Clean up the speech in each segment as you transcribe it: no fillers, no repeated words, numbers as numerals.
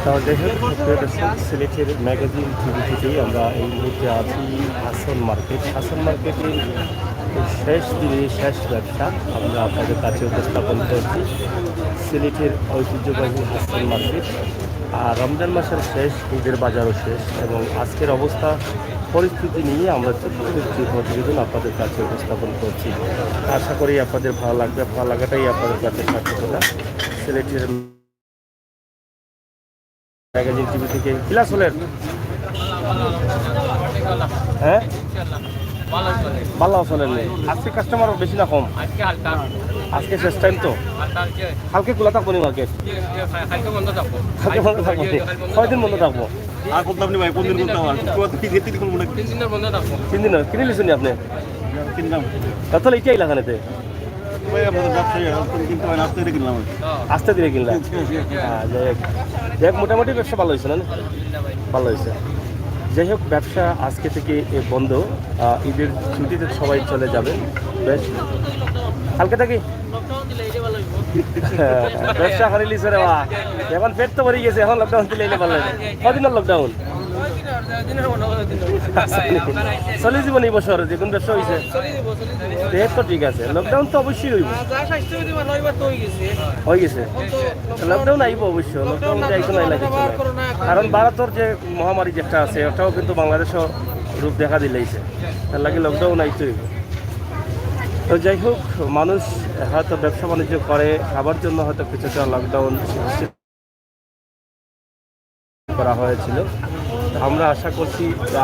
যাই হোক প্রিয় দর্শক, সিলেটের ম্যাগাজিন টিভি থেকেই আমরা এই মুহূর্তে আছি হাসন মার্কেট। হাসন মার্কেটের শেষ দিনে শেষ ব্যবসা আমরা আপনাদের কাছে উপস্থাপন করছি। সিলেটের ঐতিহ্যবাহী হাসন মার্কেট। আর রমজান মাসের শেষ, ঈদের বাজারও শেষ এবং আজকের অবস্থা পরিস্থিতি নিয়ে আমরা একটি প্রতিবেদন আপনাদের কাছে উপস্থাপন করছি। আশা করি আপনাদের ভালো লাগবে, ভালো লাগাটাই আপনাদের কাছে সার্থকতা। সিলেটের ম্যাগাজিন টিভি থেকে ক্লাস হলেন, হ্যাঁ ভালো চলেন। আজকে কাস্টমার বেশি না কম? আজকে শেষ টাইম তো, কালকে খোলা থাকবো নি মার্কেট? কালকে বন্ধ থাকবো। কয়দিন বন্ধ থাকবো? আর করতে আপনি ভাই কোন দিন করতে আমার তিন দিন কিনে লিখছেন আপনি? কিনলাম তাহলে এটাই লাগানেতে ভাই আপনাদের ব্যবসায়ী কিনতে হয় আসতে কিনলাম আস্তে ধীরে কিনলাম। যাই হোক মোটামুটি ব্যবসা ভালো হয়েছে না? ভালো হয়েছে। যাই হোক ব্যবসা আজকে থেকে বন্ধ, ঈদের ছুটিতে সবাই চলে যাবেন। বেশ কালকে থাকি ব্যবসা হারিলিছে রে বা, এখন পেট তো ভরে গেছে, এখন লকডাউন দিলে এলে ভালো। কদিনের লকডাউন চলে জীবন এই বছর যে কোন ব্যবসা হয়েছে দেখ তো ঠিক আছে, লকডাউন তো অবশ্যই হইব, হয়ে গেছে। লকডাউন আইব অবশ্য, লকডাউন যাইতো নাই লাগে, কারণ ভারতের যে মহামারী যেটা আছে ওটাও কিন্তু বাংলাদেশও রূপ দেখা দিলেইছে, তার লাগে লকডাউন আইতে হইব। তো যাই হোক মানুষ হয়তো ব্যবসা বাণিজ্য করে, খাবার জন্য হয়তো কিছুটা লকডাউন করা হয়েছিল। আমরা আশা করছি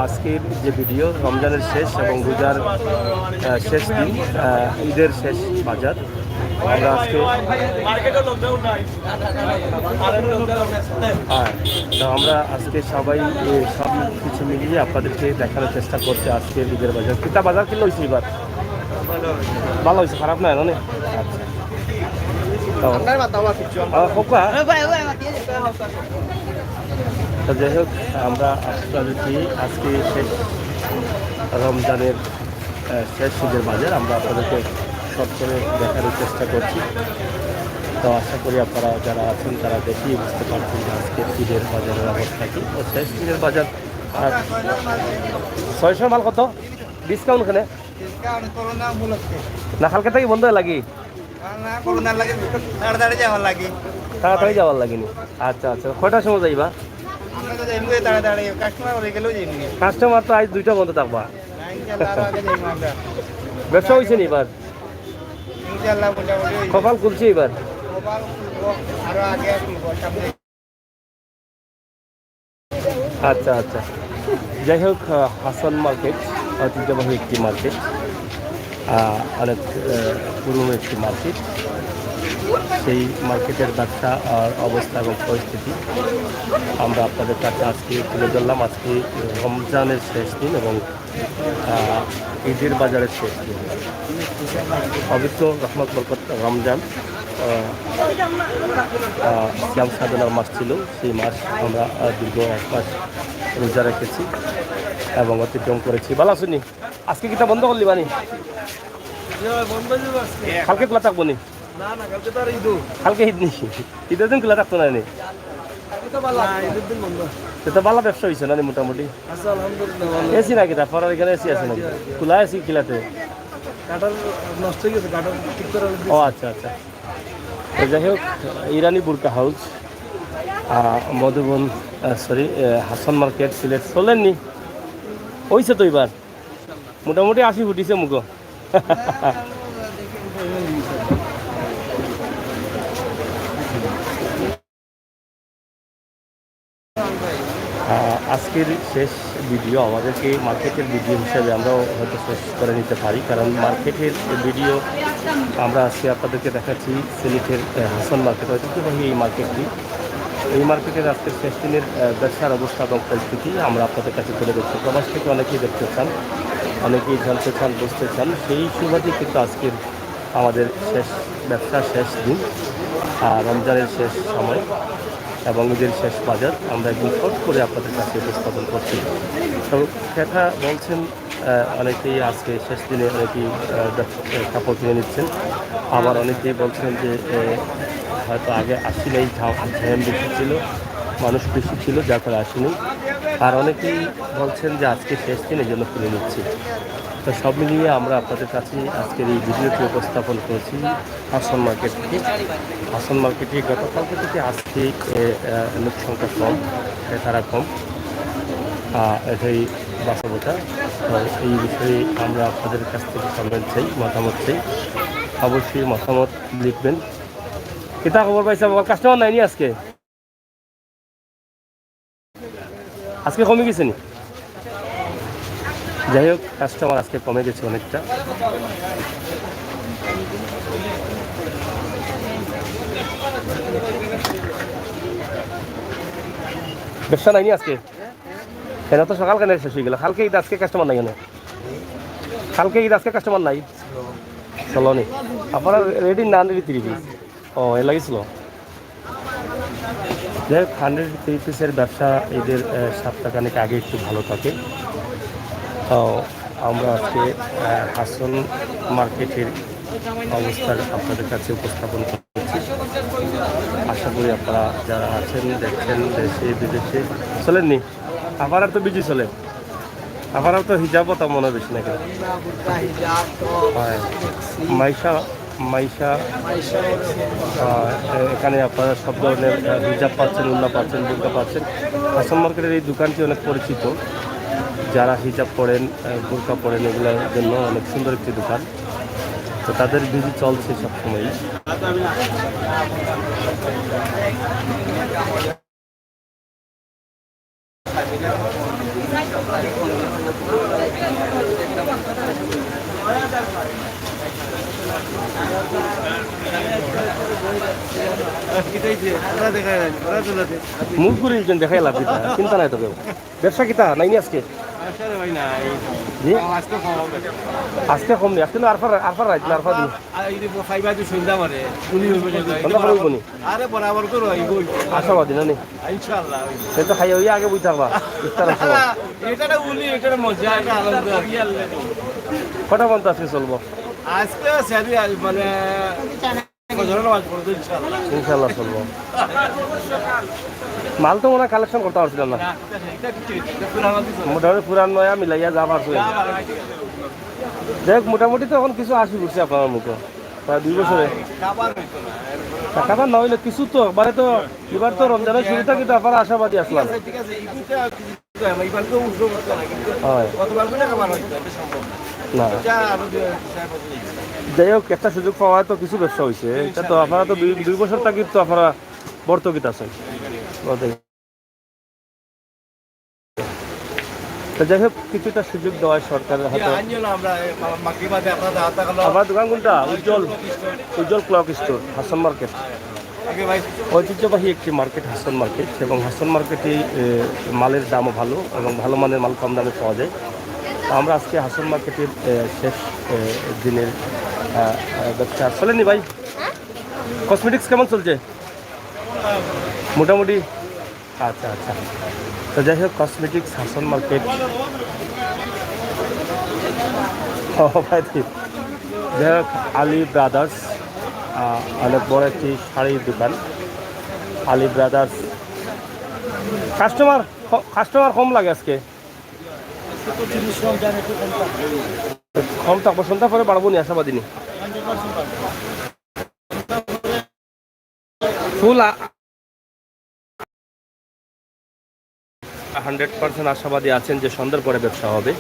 আজকের যে ভিডিও রমজানের শেষ এবং রোজার শেষ দিন, ঈদের শেষ বাজার, আমরা আজকে তো আমরা আজকে সবাই সব কিছু মিলিয়ে আপনাদেরকে দেখানোর চেষ্টা করছি আজকে ঈদের বাজার। কিতা বাজার কিলো হয়েছে এবার? ভালো হয়েছে, খারাপ নয় না? তো যাই হোক আমরা আপনাদেরকে আজকে শেষ রমজানের শেষ ঈদের বাজার আমরা আপনাদেরকে শর্ট করে দেখানোর চেষ্টা করছি। তো আশা করি আপনারা যারা আছেন তারা দেখেই বুঝতে পারছেন যে আজকে ঈদের বাজারের অবস্থা কি। তো শেষ ঈদের বাজার 600 মাল কত ডিসকাউন্ট এখানে না? কালকে থেকে বন্ধ হয়ে লাগি, তাড়াতাড়ি যাওয়ার লাগেনি। আচ্ছা আচ্ছা, কয়টার সময় যাইবা? কাস্টমার তো আজ 2টা বন্ধ থাকবা। ব্যবসা হয়েছে নি এবার? কপাল খুলছে এবার। আচ্ছা আচ্ছা, যাই হোক হাসন মার্কেট ঐতিহ্যবাহী একটি মার্কেট, অনেক পুরনো একটি মার্কেট। সেই মার্কেটের ব্যবসা আর অবস্থা এবং পরিস্থিতি আমরা আপনাদের কাছে আজকে তুলে ধরলাম। আজকে রমজানের শেষ দিন এবং ঈদের বাজারের শেষ দিন, পবিত্র রহমত বরকত রমজান, শ্যাম সাধনার মাস ছিল। সেই মাস আমরা দীর্ঘ 1 মাস রোজা রেখেছি এবং অতিক্রম করেছি। ভালো আসুনি? আজকে কিটা বন্ধ করলি বানি? কালকে খোলা থাকবো নি? কালকে ঈদ নিছি, ঈদের দিন খোলা থাকতো না নি? এটা ভালো ব্যবসা হয়েছে না মোটামুটি? এসি নাকি তারপর এখানে এসি আছে নাকি? খোলা এসি কিলাতে? ও আচ্ছা আচ্ছা। যাই হোক ইরানি বুরকা হাউস, মধুবন হাসন মার্কেট সিলেট চলেননি হয়েছে তো এবার মোটামুটি 80 ফুটিছে মুখো। আজকের শেষ ভিডিও আমাদেরকে মার্কেটের ভিডিও হিসাবে আমরাও হয়তো শেষ করে নিতে পারি, কারণ মার্কেটের ভিডিও আমরা আজকে আপনাদেরকে দেখাচ্ছি সিলেটের হাসন মার্কেট ঐতিহ্যবাহী এই মার্কেটটি। এই মার্কেটের আজকের শেষ দিনের ব্যবসার অবস্থা এবং পরিস্থিতি আমরা আপনাদের কাছে তুলে ধরছি। প্রবাস থেকে অনেকেই দেখতে চান, অনেকেই জানতে চান, বুঝতে চান, সেই সুবাদে কিন্তু আজকের আমাদের শেষ ব্যবসার শেষ দিন, রমজানের শেষ সময় এবং ঈদের শেষ বাজার আমরা একদম শর্ট করে আপনাদের কাছে উপস্থাপন করছি। তো ক্রেতা বলছেন অনেকেই আজকে শেষ দিনে অনেকেই কাপড় কিনে নিচ্ছেন, আবার অনেকেই বলছেন যে হয়তো আগে আসি নাই, ঝাম বেশি ছিল, মানুষ বেশি ছিল, যার ফলে আসেনি। আর অনেকেই বলছেন যে আজকে শেষ দিন, এই জন্য কিনে নিচ্ছি। তো সব মিলিয়ে আমরা আপনাদের কাছে আজকের এই ভিডিওটি উপস্থাপন করেছি হাসন মার্কেট থেকে। হাসন মার্কেটে গতকালকে থেকে আজকে লোক সংখ্যা কম, তারা কম, এটাই বাস্তবতা। তো এই বিষয়ে আমরা আপনাদের কাছ থেকে কমেন্ট চাই, মতামত চাই। অবশ্যই মতামত লিখবেন। কিতা খবর পাইছে? কাস্টমার নাইনি আজকে? আজকে কমে গেছে নি? যাই হোক, কাস্টমার আজকে কমে গেছে অনেকটা। ব্যবসা নাইনি আজকে? কেন তো সকাল কেন শেষ হয়ে গেল? কালকে ঈদ, আজকে কাস্টমার নাই কেন? কালকে ঈদ, আজকে কাস্টমার নাই? চলো নি আপনার রেডি না রেডি 3 পিস? ও এ লাগিয়েছিল। যাই হোক, 103 পিসের ব্যবসা ঈদের সপ্তাহখানেক আগে একটু ভালো থাকে। তো আমরা আজকে হাসন মার্কেটের অবস্থা আপনাদের কাছে উপস্থাপন করছি। আশা করি আপনারা যারা আছেন, দেখছেন দেশে বিদেশে, চলেননি আপনারা তো বিজি চলে, আপনারা তো হিজাবও তো মনে বেশি নাকি? হয় মাইশা মাইশা এখানে আপনারা সব ধরনের হিজাব পাচ্ছেন, উন্না পাচ্ছেন, বুরকা পাচ্ছেন। হাসন মার্কেটের এই দোকানটি অনেক পরিচিত, যারা হিজাব পরেন, বুরকা পরেন, এগুলোর জন্য অনেক সুন্দর একটি দোকান। তো তাদের বিজি চলছে সবসময়ই। মুখ করে দেখাই লাভ কিতা, চিন্তা নাই তো কেউ। ব্যবসা কিতা নাইনি আজকে? জি আজকে কম নেই, আজকে আরফার রাইত না আরফা দিন আশাবাদী না নেই? সে তো খাই হইয়া আগে বুঝতে পারবা ইফতার কটা পর্যন্ত আজকে চলবো? আজকে মানে ইনশাল্লাহ চলবো। মাল তো মনে হয় কালেকশন করতে পারছিলাম না, মোটামুটি পুরান নয়া মিলাইয়া যা পারছো। দেখ মোটামুটি তো এখন কিছু আসি করছে আপনার মুখে, প্রায় 2 বছরে টাকাটা নইলে কিছু তো মানে তো এবার তো রমজানের শুরুটা কিন্তু আপনারা আশাবাদী আসলাম। হয় না, যাই হোক একটা সুযোগ পাওয়া তো কিছু ব্যবসা হয়েছে। এটা তো আপনারা তো 2 বছর থাকি তো আপনারা বর্তকিত আছেন। যাই হোক কিছুটা সুযোগ দেওয়া সরকারের হাতে। আমার দোকান কোনটা? উজ্জ্বল ক্লক স্টোর, হাসন মার্কেট। ঐতিহ্যবাহী একটি মার্কেট হাসন মার্কেট, এবং হাসন মার্কেটে মালের দামও ভালো এবং ভালো মানের মাল কম দামে পাওয়া যায়। আমরা আজকে হাসন মার্কেটের শেষ দিনের ব্যবসা চলেনি ভাই। কসমেটিক্স কেমন চলছে? মোটামুটি। আচ্ছা আচ্ছা, তো যাই হোক কসমেটিক্স হাসন মার্কেট। যাই হোক আলী ব্রাদার্স অনেক বড় একটি শাড়ির দোকান। আলী ব্রাদার্স কাস্টমার কম লাগে আজকে, কম থাকবো। সন্ধ্যা পরে বাড়বো নি, আশাবাদী নি? ফুল 100% আশাবাদী আছেন যে সন্ধ্যার পরে ব্যবসা হবে।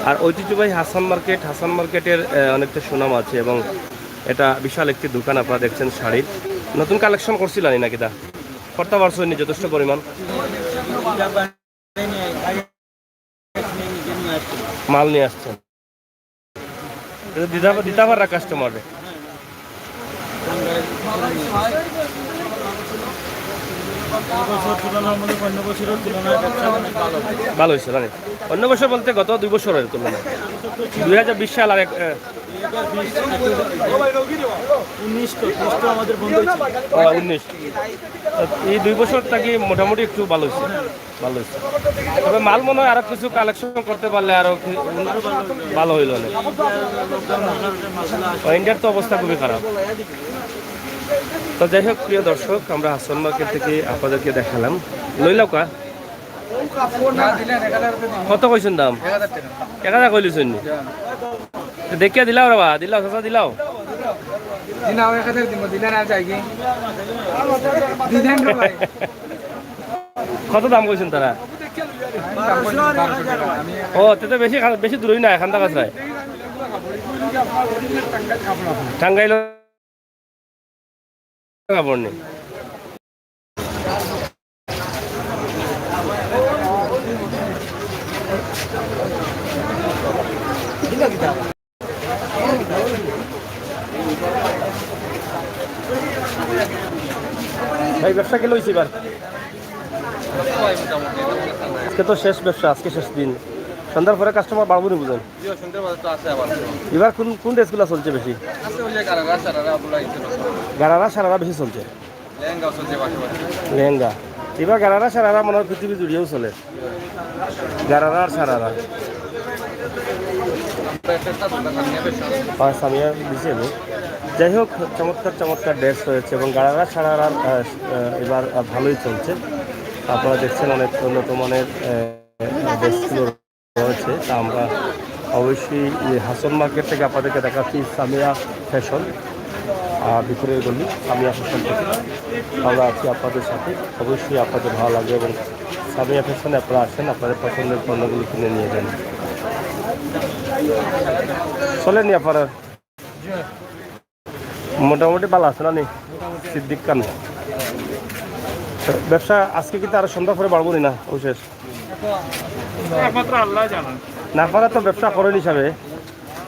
আর ঐতিহ্যবাহী হাসান মার্কেটের অনেকটা সুনাম আছে, এবং এটা বিশাল একটি দোকান। আপনারা দেখছেন শাড়ির নতুন কালেকশন করছিলেন নাকি? তা করতে পারছো নি যথেষ্ট পরিমাণ মাল নিয়ে আসছেন? দিতে পারা কাস্টমারে ভালো হয়েছে না? অন্য বছর বলতে গত 2 বছরের তুলনায় 2020 সাল আর 19 এই 2 বছর থেকে মোটামুটি একটু ভালো হয়েছে। তবে মাল মনে হয় আরো কিছু কালেকশন করতে পারলে আরো ভালো হইল। ইন্ডিয়ার তো অবস্থা খুবই খারাপ। তো যাই হোক প্রিয় দর্শক, আমরা হাসন মার্কেট থেকে আপনাদেরকে দেখালাম। লইলাও কা কত কইছেন দাম? 1000 কইলিছেন নি? দেখিয়া দিলাও রে বা, দিলাও চাচা দিলাও। কত দাম কইছেন তারা? ও তো বেশি বেশি দূরই না, এখান কাছে টাঙ্গাইল কাপড় নেই। ভাই ব্যবসা কে লইছি এবার? আজকে তো শেষ ব্যবসা, আজকে শেষ দিন। সন্ধ্যার পরে কাস্টমার বাড়বো নি বুঝেন? এবার কোন কোন ড্রেসগুলো চলছে বেশি? গারারা সারারা বেশি চলছে। লেহেঙ্গা এবার গারারা সারারা মনে হয় পৃথিবী জুড়িয়েও চলে। গারারা আর সারারা সামিয়া দিছি আমি। যাই হোক, চমৎকার চমৎকার ড্রেস রয়েছে এবং গারারা সারারার এবার ভালোই চলছে। আপনারা দেখছেন অনেক উন্নত মানের ড্রেসগুলো রয়েছে। তা আমরা অবশ্যই হাসন মার্কেট থেকে আপনাদেরকে দেখাচ্ছি সামিয়া ফ্যাশন, ভিতরের গলি সামিয়া ফ্যাশন থেকে আমরা আছি আপনাদের সাথে। অবশ্যই আপনাদের ভালো লাগবে এবং সামিয়া ফ্যাশনে আপনারা আসেন, আপনাদের পছন্দের পণ্যগুলো কিনে নিয়ে যান। চলেনি আপনারা মোটামুটি ভালো আছে না নি সিদ্দিক খান? ব্যবসা আজকে কিন্তু আরো সন্ধ্যা পরে বাড়বো না অবশেষ? না পারা তো ব্যবসা করেন হিসাবে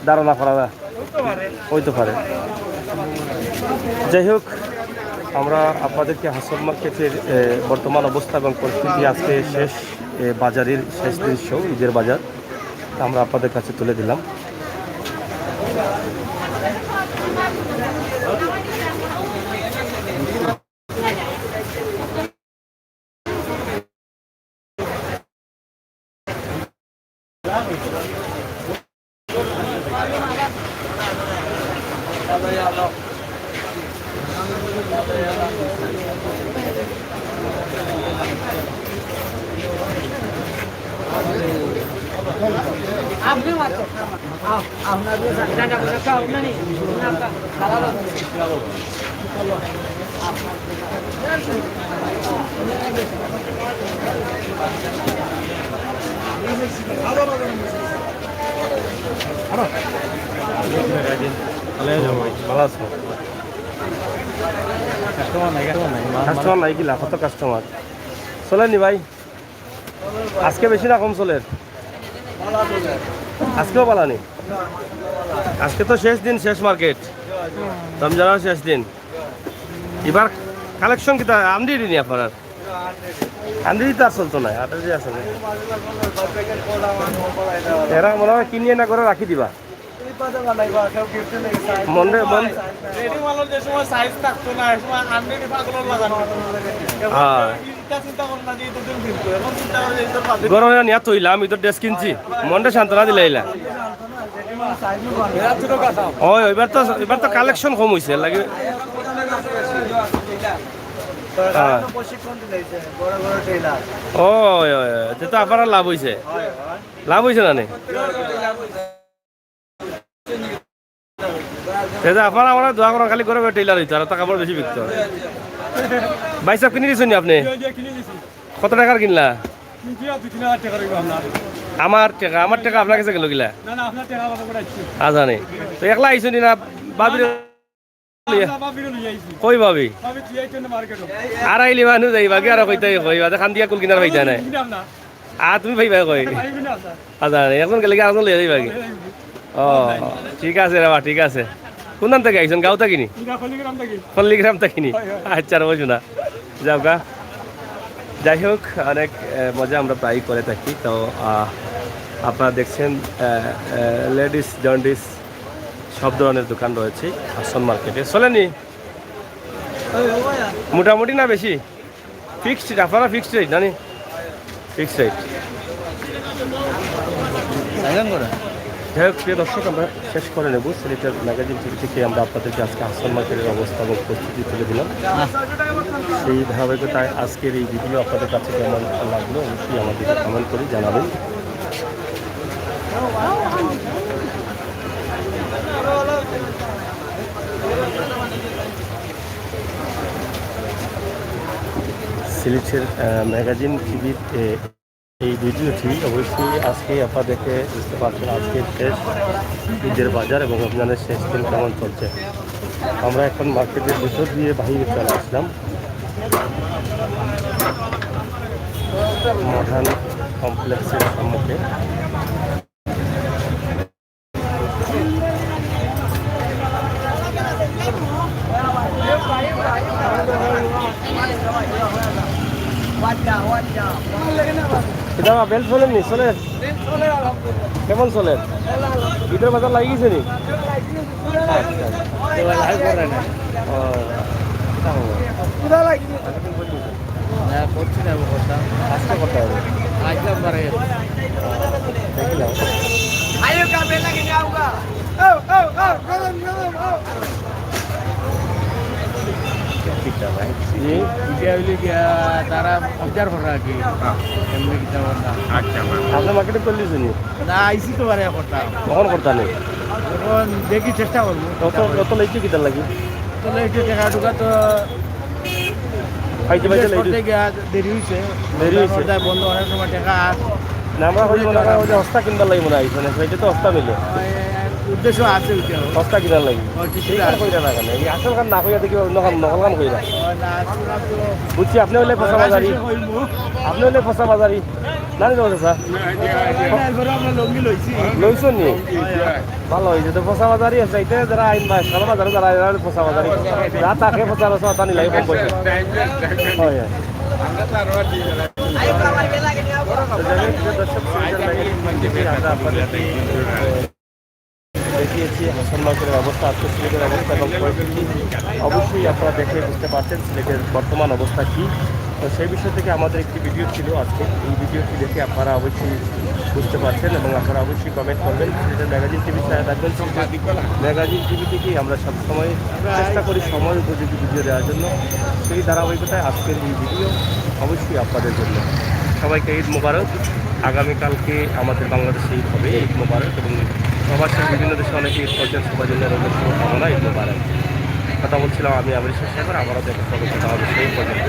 দাঁড়া না পারা হইতে পারে। যাই হোক, আমরা আপনাদেরকে হাসন মার্কেটের বর্তমান অবস্থা এবং পরিস্থিতি, আজকে শেষ বাজারের শেষ দৃশ্য, ঈদের বাজার আমরা আপনাদের কাছে তুলে দিলাম। ভালো আছো? কাস্টমার নাই কিলা? কত কাস্টমার চলেনি ভাই? আজকে বেশি না কম চলে? আজকেও পালানি? আজকে তো শেষ দিন, শেষ মার্কেট, রমজানের শেষ দিন। এবার কালেকশন কি আমদি নি আপনার? আমদি তো আর চলতো না, আসলে এরা মনে হয় কিনিয়ে না করে রাখি দিবা। গরমে নিয়ে তৈলাম, এই তো ড্রেস কিনছি, মনটা সান্ত্বনা দিলে এলা। ও এবার তো কালেকশন কম হয়েছে লাগে। ও তো আপনার লাভ হয়েছে, লাভ হয়েছে না? আপনারা আমরা দোয়া করেন খালি করে টেইলার হইতো আর টাকা বড় বেশি বিকত। ভাই সাহেব কিনে দিচ্ছেন আপনি? কত টাকার কিনলা? আমার টাকা আপনার কাছে গেল কিলা? জানি তো একলা আইসনি না ভাবি? কই ভাবি আর আইলি মানুষ যাইবা কি আর কইতে কইবা খান দিয়া কুল কিনার পাইতা নাই আর তুমি ভাইবা কই? জানি এখন গেলে কি আরেকজন লিয়ে যাইবা কি? ও ঠিক আছে রে, ঠিক আছে। কোন নাম থেকে আইসন? গাঁও থাকিনি? পল্লিগ্রাম থাকিনি? আচ্ছা বলছো না, যাও গা। যাই হোক, অনেক মজা আমরা প্রায় করে থাকি। তো আপনারা দেখছেন লেডিস জন্ডিস সব ধরনের দোকান রয়েছে হাসন মার্কেটে। চলেনি মোটামুটি না বেশি? ফিক্সড আপনারা ফিক্সড রেট জানি? ফিক্সড রেট যাই হোক প্রিয় দর্শক, আমরা শেষ করে নেব। সিলেটের ম্যাগাজিন টিভি থেকে আমরা আপনাদেরকে আজকে হাসান মার্কেটের অবস্থা এবং পরিস্থিতি তুলে দিলাম। সেই ধারাবাহিকতায় আজকের এই ভিডিও আপনাদের কাছে কেমন লাগলো অবশ্যই আমাদেরকে কমেন্ট করে জানাবেন। সিলেটের ম্যাগাজিন টিভির এই ভিডিওটি অবশ্যই আজকে আপনাদেরকে বুঝতে পারছেন আজকের শেষ ঈদের বাজার এবং রমজানের শেষ দিন কেমন চলছে। আমরা এখন মার্কেটের ভিতর দিয়ে বাহিরে চলে আসলাম। মডার্ন কমপ্লেক্সের সম্মুখে এটা বেল চলেন নি? চলে কেমন চলেন? ঈদের বাজার লাগি গেছে নি? আজকে করতে হবে দেখিলাম। তারা পূজার ভরা আর কি এমনি কিতা না আপনার মার্কেটে চল্লিশ নি? না আইসি তো বারে করতাম কখন করতে নেই? এখন দেখি চেষ্টা করবো কত লাগছে কিতার লাগি? তাহলে একটু টাকা ঢুকা তো পাইতে পাইতে করতে লাগছে। গিয়া দেরি হয়েছে দেরি হয়েছে। পর্দায় বন্ধ অনেক সময় টাকা না আমরা হইব না ওই যে হস্তা কিনবার লাগি মনে হয় সেইটা তো হস্তা মিলে উদ্দেশ্য আছে ওইটাও হস্তা কিনার লাগি কিছুটা সেই কাম কইরা না কেন এই আসল কাম না কইরা দেখি অন্য কাম নকল কাম কইরা বুঝছি। আপনি হলে ফসা বাজারি, আপনি হলে ফসা বাজারি না নি তোমার স্যার আমরা লঙ্গি লইছি লইছেন নি? ভালো হয়েছে তো ফসা বাজারি আছে এটা যারা আইন বা সারা বাজারে যারা এরা ফসা বাজারি যা তাকে ফসা বাজার তানি লাগে কম পয়সা হয় হয়। দেখিয়েছি হাসান মার্কেটের অবস্থা, আজকে সিলেটের অবস্থা এবং পরিস্থিতি অবশ্যই আপনারা দেখে বুঝতে পারছেন সিলেটের বর্তমান অবস্থা কী। তো সেই বিষয় থেকে আমাদের একটি ভিডিও ছিল আজকে। এই ভিডিওটি দেখে আপনারা অবশ্যই বুঝতে পারছেন এবং আপনারা অবশ্যই কমেন্ট করবেন। সিলেটের ম্যাগাজিন টিভি ছাড়া থাকবেন। ম্যাগাজিন টিভি থেকেই আমরা সবসময় চেষ্টা করি সময় উপযোগী ভিডিও দেওয়ার জন্য। সেই ধারাবাহিকতায় আজকের এই ভিডিও অবশ্যই আপনাদের জন্য। সবাইকে ঈদ মোবারক। আগামীকালকে আমাদের বাংলাদেশে ঈদ হবে, ঈদ মোবারক। এবং প্রবাসী বিভিন্ন দেশে অনেকে ঈদ করছেন, সবার জন্য রোগের শুভকামনা, ঈদ মোবারক। কথা বলছিলাম আমি আবার শেষ করে আবারও দেখা কথা হবে সেই পর্যন্ত।